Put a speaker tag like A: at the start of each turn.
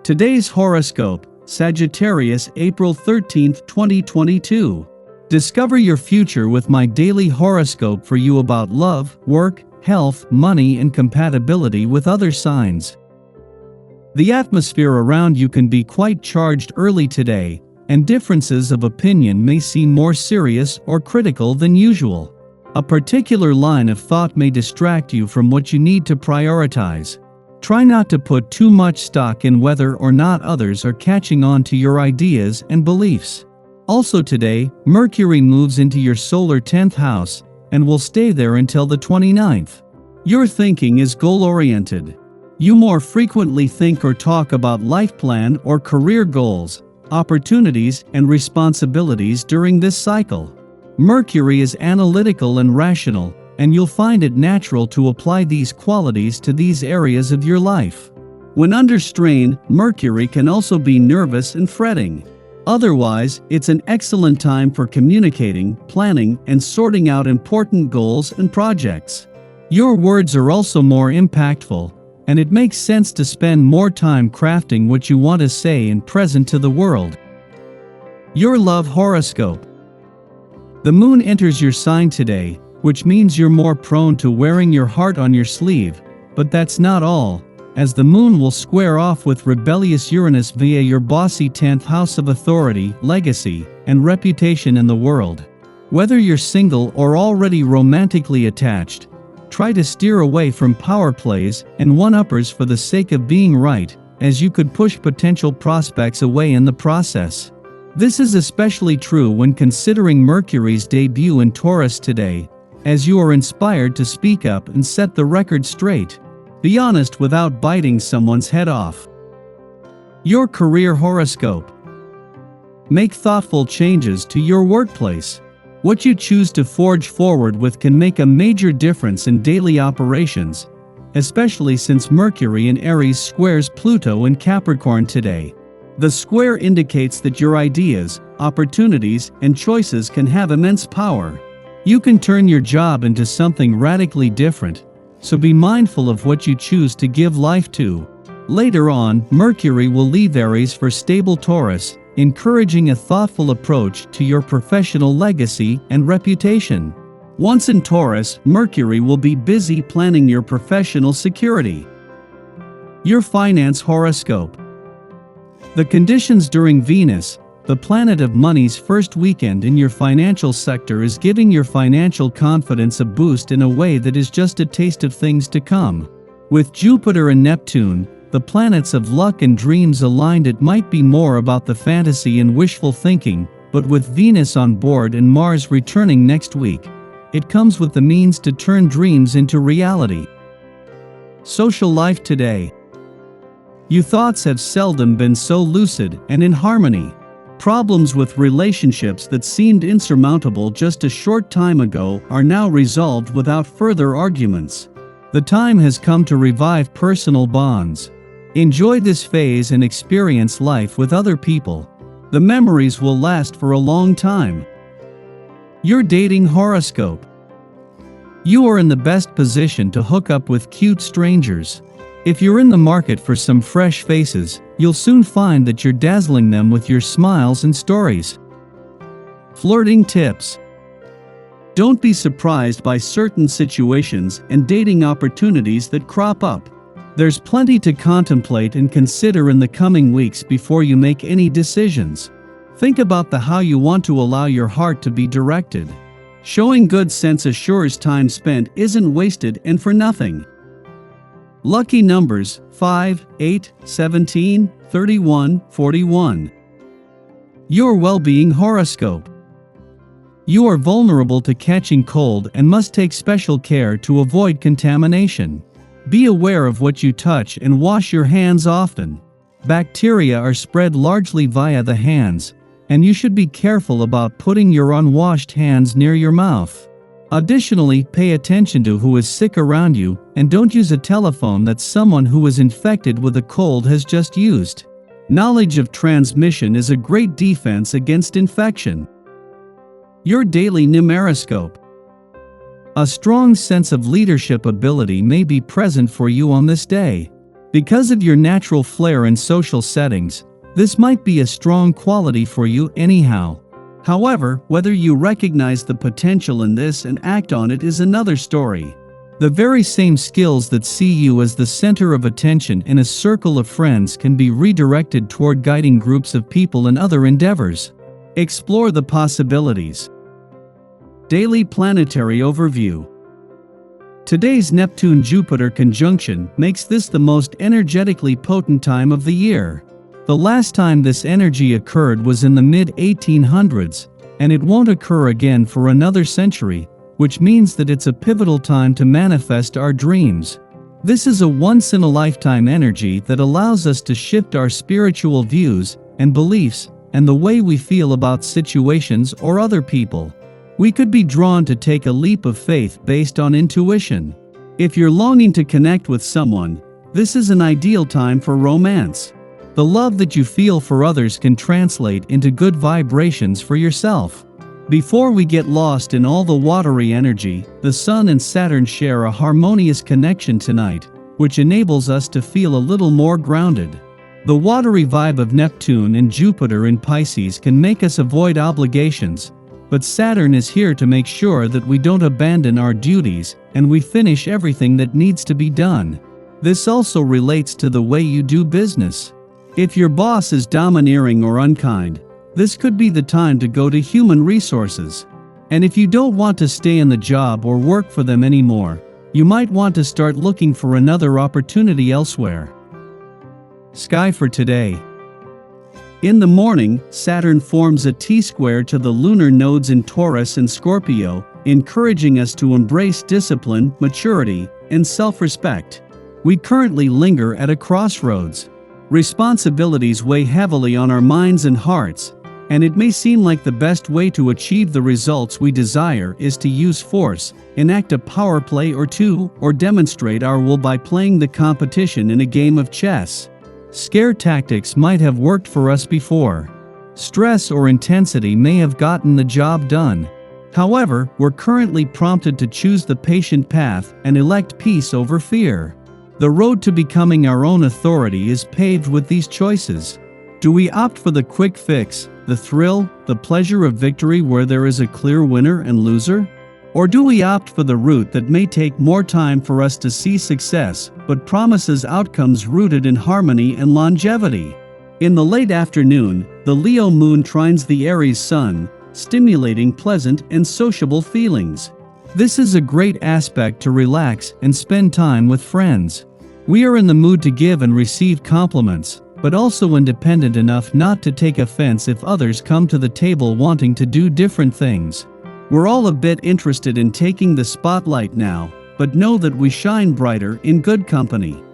A: Today's horoscope, Sagittarius April 13, 2022. Discover your future with my daily horoscope for you about love, work, health, money, and compatibility with other signs. The atmosphere around you can be quite charged early today, and differences of opinion may seem more serious or critical than usual. A particular line of thought may distract you from what you need to prioritize. Try not to put too much stock in whether or not others are catching on to your ideas and beliefs. Also today, Mercury moves into your solar 10th house and will stay there until the 29th. Your thinking is goal-oriented. You more frequently think or talk about life plan or career goals, opportunities, and responsibilities during this cycle. Mercury is analytical and rational, and you'll find it natural to apply these qualities to these areas of your life. When under strain, Mercury can also be nervous and fretting. Otherwise, it's an excellent time for communicating, planning, and sorting out important goals and projects. Your words are also more impactful, and it makes sense to spend more time crafting what you want to say and present to the world. Your love horoscope. The moon enters your sign today, which means you're more prone to wearing your heart on your sleeve, but that's not all, as the moon will square off with rebellious Uranus via your bossy 10th house of authority, legacy, and reputation in the world. Whether you're single or already romantically attached, try to steer away from power plays and one-uppers for the sake of being right, as you could push potential prospects away in the process. This is especially true when considering Mercury's debut in Taurus today, as you are inspired to speak up and set the record straight. Be honest without biting someone's head off. Your career horoscope. Make thoughtful changes to your workplace. What you choose to forge forward with can make a major difference in daily operations, especially since Mercury in Aries squares Pluto in Capricorn today. The square indicates that your ideas, opportunities, and choices can have immense power. You can turn your job into something radically different, so be mindful of what you choose to give life to. Later on, Mercury will leave Aries for stable Taurus, encouraging a thoughtful approach to your professional legacy and reputation. Once in Taurus, Mercury will be busy planning your professional security. Your finance horoscope. The conditions during Venus, the planet of money's first weekend in your financial sector, is giving your financial confidence a boost in a way that is just a taste of things to come. With Jupiter and Neptune, the planets of luck and dreams aligned, it might be more about the fantasy and wishful thinking, but with Venus on board and Mars returning next week, it comes with the means to turn dreams into reality. Social life today. Your thoughts have seldom been so lucid and in harmony. Problems with relationships that seemed insurmountable just a short time ago are now resolved without further arguments. The time has come to revive personal bonds. Enjoy this phase and experience life with other people. The memories will last for a long time. Your dating horoscope. You are in the best position to hook up with cute strangers. If you're in the market for some fresh faces, you'll soon find that you're dazzling them with your smiles and stories. Flirting tips. Don't be surprised by certain situations and dating opportunities that crop up. There's plenty to contemplate and consider in the coming weeks before you make any decisions. Think about how you want to allow your heart to be directed. Showing good sense assures time spent isn't wasted and for nothing. Lucky numbers 5, 8, 17, 31, 41. Your well-being horoscope. You are vulnerable to catching cold and must take special care to avoid contamination. Be aware of what you touch and wash your hands often. Bacteria are spread largely via the hands, and you should be careful about putting your unwashed hands near your mouth. Additionally, pay attention to who is sick around you, and don't use a telephone that someone who is infected with a cold has just used. Knowledge of transmission is a great defense against infection. Your daily numeroscope. A strong sense of leadership ability may be present for you on this day. Because of your natural flair in social settings, this might be a strong quality for you anyhow. However, whether you recognize the potential in this and act on it is another story. The very same skills that see you as the center of attention in a circle of friends can be redirected toward guiding groups of people in other endeavors. Explore the possibilities. Daily Planetary Overview. Today's Neptune-Jupiter conjunction makes this the most energetically potent time of the year. The last time this energy occurred was in the mid-1800s, and it won't occur again for another century, which means that it's a pivotal time to manifest our dreams. This is a once-in-a-lifetime energy that allows us to shift our spiritual views and beliefs and the way we feel about situations or other people. We could be drawn to take a leap of faith based on intuition. If you're longing to connect with someone, this is an ideal time for romance. The love that you feel for others can translate into good vibrations for yourself. Before we get lost in all the watery energy, the Sun and Saturn share a harmonious connection tonight, which enables us to feel a little more grounded. The watery vibe of Neptune and Jupiter in Pisces can make us avoid obligations, but Saturn is here to make sure that we don't abandon our duties and we finish everything that needs to be done. This also relates to the way you do business. If your boss is domineering or unkind, this could be the time to go to human resources. And if you don't want to stay in the job or work for them anymore, you might want to start looking for another opportunity elsewhere. Sky for today. In the morning, Saturn forms a T-square to the lunar nodes in Taurus and Scorpio, encouraging us to embrace discipline, maturity, and self-respect. We currently linger at a crossroads. Responsibilities weigh heavily on our minds and hearts, and it may seem like the best way to achieve the results we desire is to use force, enact a power play or two, or demonstrate our will by playing the competition in a game of chess. Scare tactics might have worked for us before. Stress or intensity may have gotten the job done. However, we're currently prompted to choose the patient path and elect peace over fear. The road to becoming our own authority is paved with these choices. Do we opt for the quick fix, the thrill, the pleasure of victory where there is a clear winner and loser? Or do we opt for the route that may take more time for us to see success, but promises outcomes rooted in harmony and longevity? In the late afternoon, the Leo moon trines the Aries sun, stimulating pleasant and sociable feelings. This is a great aspect to relax and spend time with friends. We are in the mood to give and receive compliments, but also independent enough not to take offense if others come to the table wanting to do different things. We're all a bit interested in taking the spotlight now, but know that we shine brighter in good company.